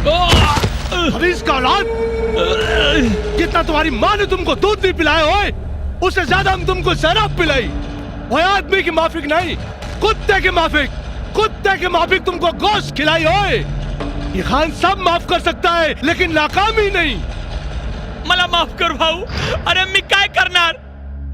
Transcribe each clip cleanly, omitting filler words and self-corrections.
खबीस का औलाद, जितना तुम्हारी माँ ने तुमको दूध नहीं पिलाया होए, उससे ज्यादा हम तुमको शराब पिलाई। और आदमी की माफिक नहीं, कुत्ते की माफिक, कुत्ते की माफिक तुमको गोश्त खिलाई होए। ये खान सब माफ कर सकता है, लेकिन नाकामी नहीं। मला माफ कर भाऊ। अरे मी काय करणार?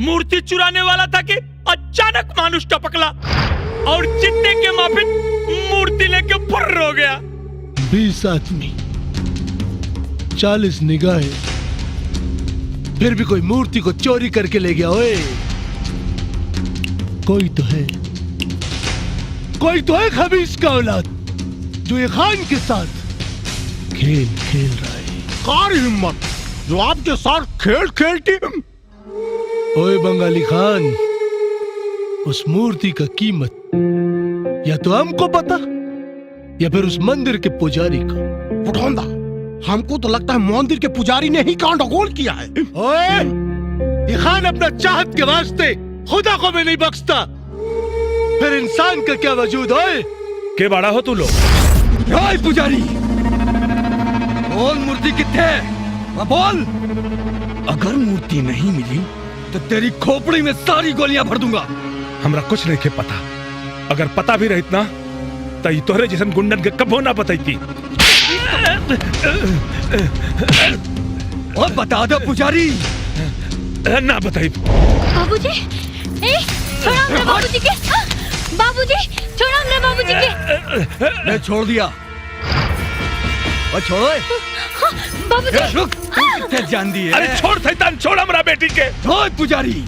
मूर्ति चुराने वाला था कि अचानक मानुष टपकला और चिट्टे के माफिक मूर्ति लेके फुर्र हो गया। 20 आदमी, 40 निगाहें, फिर भी कोई मूर्ति को चोरी करके ले गया। ओए, कोई तो है, कोई तो है खबीस का औलाद जो ये खान के साथ खेल खेल रहा है। कार हिम्मत जो आपके साथ खेल खेलती। ओए बंगाली खान, उस मूर्ति का कीमत या तो हमको पता या फिर उस मंदिर के पुजारी को। बुढ़ौंदा, हमको तो लगता है मंदिर के पुजारी ने ही कांडगोल किया है। ओए, ये खान अपना चाहत के वास्ते खुदा को भी नहीं बख्शता, फिर इंसान का क्या वजूद है? के बड़ा हो तू लोग? ओए पुजारी, बोल मूर्ति कितने है? बोल। अगर मूर्ति नहीं मिली तो तेरी खोपड़ी में सारी गोलियां भर दूंगा। हमरा कुछ नहीं के पता। अगर पता भी रहित ना तो ये तोहरे जैसन गुंडन के कबो ना बताई। और बता दो पुजारी। ना बताई। बाबूजी, छोड़ो हमने बाबूजी के। बाबूजी, छोड़ो हमने बाबूजी के। मैं छोड़ दिया। और छोड़ो। बाबूजी, रुक, तू कितने जान दी है? अरे छोड़ शैतान, छोड़ हमरा बेटी के। छोड़ पुजारी,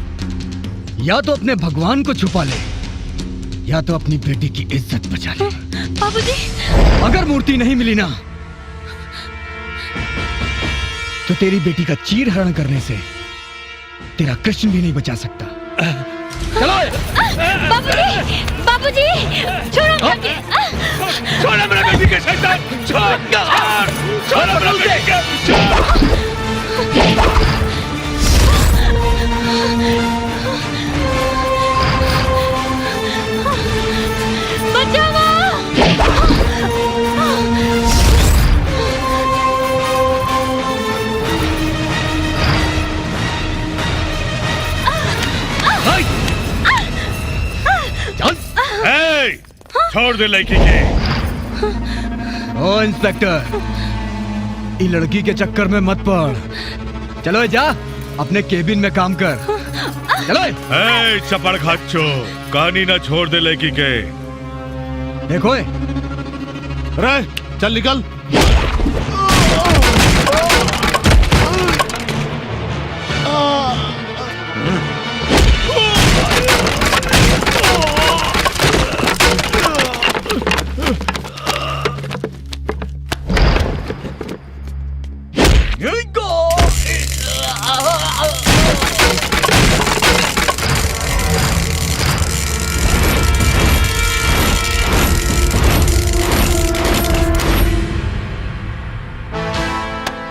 या तो अपने भगवान को छुपा ले या तो अपनी बेटी की इज्जत बचा ले। बाबूजी, अगर मूर्ति नहीं मिली ना तो तेरी बेटी का चीर हरण करने से तेरा कृष्ण भी नहीं बचा सकता। चलो। बाबूजी, बाबूजी, छोड़ो मुझे। छोड़ हमरा बेटी के शैतान, छोड़ हमरा बेटी के, छोड़। छोड़ दे लड़की के। ओ इंस्पेक्टर, ये लड़की के चक्कर में मत पड़। चलो जा, अपने केबिन में काम कर। चलो। चपड़ खाचो, कहानी ना छोड़ दे लड़की के। देखो रे, चल निकल।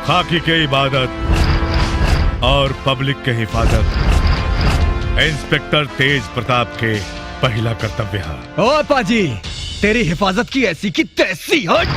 खाकी के इबादत और पब्लिक के हिफाजत इंस्पेक्टर तेज प्रताप के पहला कर्तव्य है। ओ पाजी, तेरी हिफाजत की ऐसी की तैसी। हट।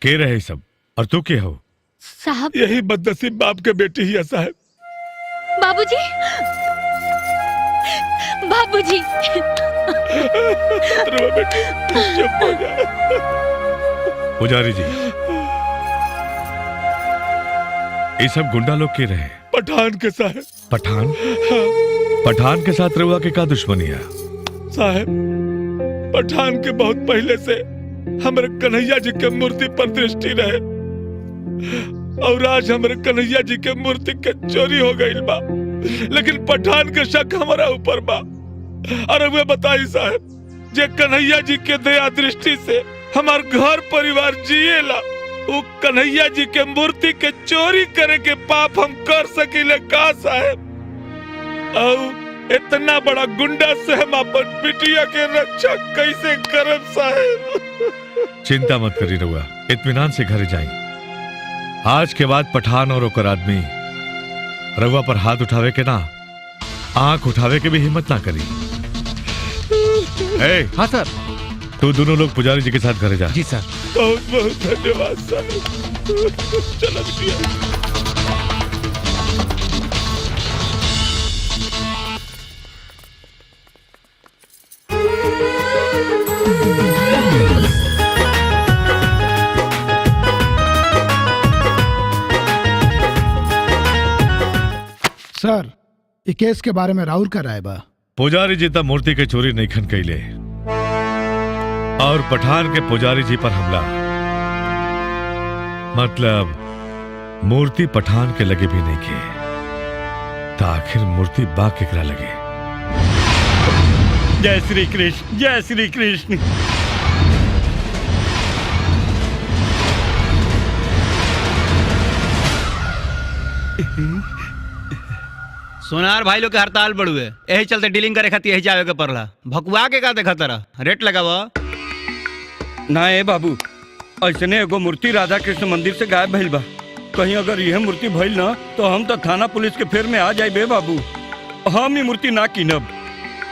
के रहे सब और तू के हो? साहब, यही बदनसीब बाप के बेटी ही ऐसा है। बाबूजी बाबूजी ध्रुवा बेटी चुप हो जा। पुजारी जी, ये सब गुंडा लोग के रहे? पठान के साहब। पठान? पठान के साथ रहुआ के का दुश्मनी है? साहब, पठान के बहुत पहले से हमारे कन्हैया जी के मूर्ति पर दृष्टि रहे और आज हमारे कन्हैया जी के मूर्ति के चोरी हो गई बा, लेकिन पठान के शक हमारा ऊपर बा। अरे वे बताई साहब, जे कन्हैया जी के दया दृष्टि से हमार घर परिवार जिएला, वो कन्हैया जी के मूर्ति के चोरी करे के पाप हम कर सकीले का साहब? और इतना बड़ा गुंडा से हम अपन बिटिया के रक्षा कैसे करब साहब? चिंता मत करी रहुआ, इत्मीनान से घर जाए। आज के बाद पठान और ओकर आदमी रहुआ पर हाथ उठावे के ना, आंख उठावे के भी हिम्मत ना करी। हाँ सर। तू दोनों लोग पुजारी जी के साथ घर जा। जी सर। बहुत बहुत धन्यवाद साहब। चलो बिटिया। सर, ये केस के बारे में राहुल का राय बा। पुजारी जी तब मूर्ति के चोरी नहीं खन कैले और पठान के पुजारी जी पर हमला, मतलब मूर्ति पठान के लगे भी नहीं के, तो आखिर मूर्ति बा केकरा लगे? जय श्री कृष्ण, जय श्री कृष्ण। सोनार भाई लोग के हड़ताल बढ़ुए, यही चलते डीलिंग करे खातिर यही जावे के पड़ला। भकुआ के का देखा तरह रेट लगावा ना ए बाबू, ऐसने एगो मूर्ति राधा कृष्ण मंदिर से गायब भइल बा। कहीं अगर यह मूर्ति भइल ना तो हम तो थाना पुलिस के फेर में आ जाए बाबू। हम ही मूर्ति ना कीनब।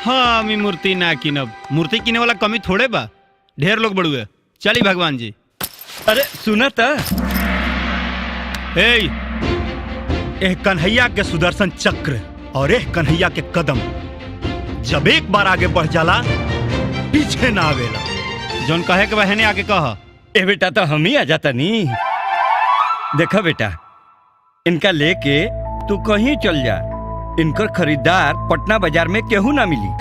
हाँ, हम मूर्ति ना कीनब। मूर्ति किने वाला कमी थोड़े बा, ढेर लोग बढ़ुए। चली भगवान जी। अरे सुना था, ए कन्हैया के सुदर्शन चक्र और ए कन्हैया के कदम जब एक बार आगे बढ़ जाला पीछे ना आवेला। जोन कहे के बहने आके कहा। ए बेटा तो हम ही आ जाता नी। देखा बेटा, इनका लेके तू कहीं चल जा, इनकर खरीदार पटना बाजार में केहू ना मिली।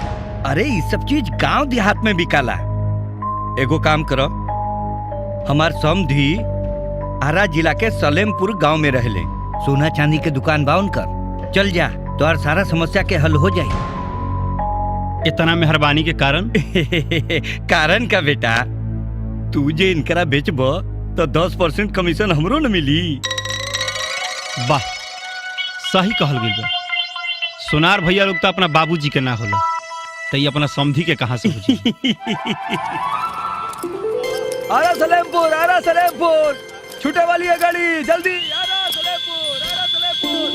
अरे ये सब चीज गांव देहात में बिकाला। एगो काम करो, हमार समधी आरा जिला के सलेमपुर गांव में रहले, सोना चांदी के दुकान बा उनकर। चल जा, तो और सारा समस्या के हल हो जाए। इतना मेहरबानी के कारण कारण का बेटा, तू जे इनकरा बेचबो तो 10% कमीशन हमरो न मिली। वाह, सही कहल गइल बा। सोनार भैया लोग तो अपना बाबूजी के ना होला, तो ये अपना समधी के कहां से बुझी? आरा सलेमपुर, आरा सलेमपुर, छूटे वाली है गाड़ी, जल्दी आरा सलेमपुर, आरा सलेमपुर।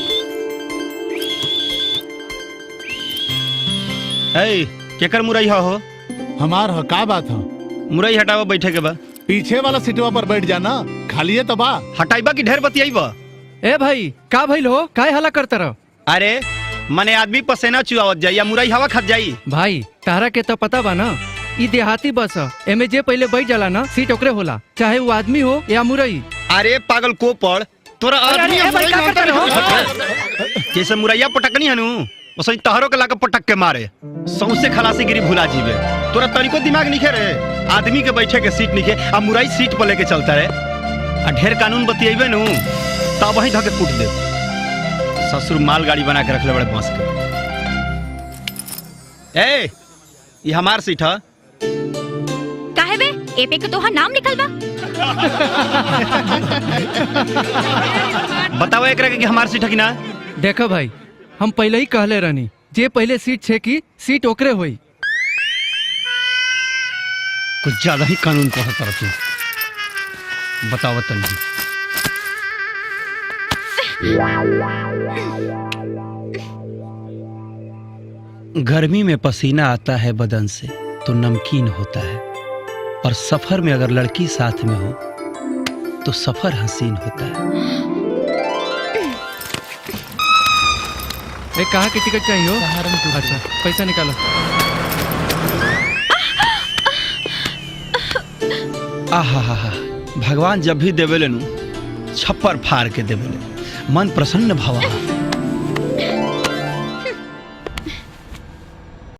ए, केकर मुरई हो? हमार ह, का बात है? मुरई हटावा, बैठे के बा। पीछे वाला सीटवा पर बैठ जाना, खाली है तो बा। हटाइबा की ढेर बतियाइबा? ए भाई, का भइल हो? काय हला करता रहो? अरे मने आदमी पसेना चुआवत जाई या मुरई हवा खत जाई? भाई तारा के तो पता बा ना, ई देहाती बस है, एमे जे पहले बैठ जाला ना सीट ओकरे होला, चाहे वो आदमी हो या मुरई। अरे पागल को पड़, तोरा आदमी जैसे मुरैया पटकनी है नु, वैसे तहरो के लाके पटक के मारे, सौंसे खलासी गिरी भुला जीवे। तोरा तनिको दिमाग निखे रे? आदमी के बैठे के सीट निखे, आ मुरई सीट पर लेके चलता रे। आ ढेर कानून बतियेबे नु तब वही धके कूट दे। ससुर माल गाड़ी बना के रखले बड़े बांस के। ए, ये हमार सीट है। काहे बे? ए पे के तोहार नाम लिखल बा। बताओ एकरा के हमार सीट है कि ना? देखो भाई, हम पहले ही कहले रहनी, जे पहले सीट छे की सीट ओकरे होई। कुछ ज्यादा ही कानून को हतर तू। बताओ तनी। गर्मी में पसीना आता है बदन से तो नमकीन होता है, और सफर में अगर लड़की साथ में हो तो सफर हसीन होता है। कहाँ की टिकट चाहिए हो? अच्छा पैसा निकालो। आहा भगवान जब भी देवेले नु छप्पर फाड़ के देवेले मन प्रसन्न भवा।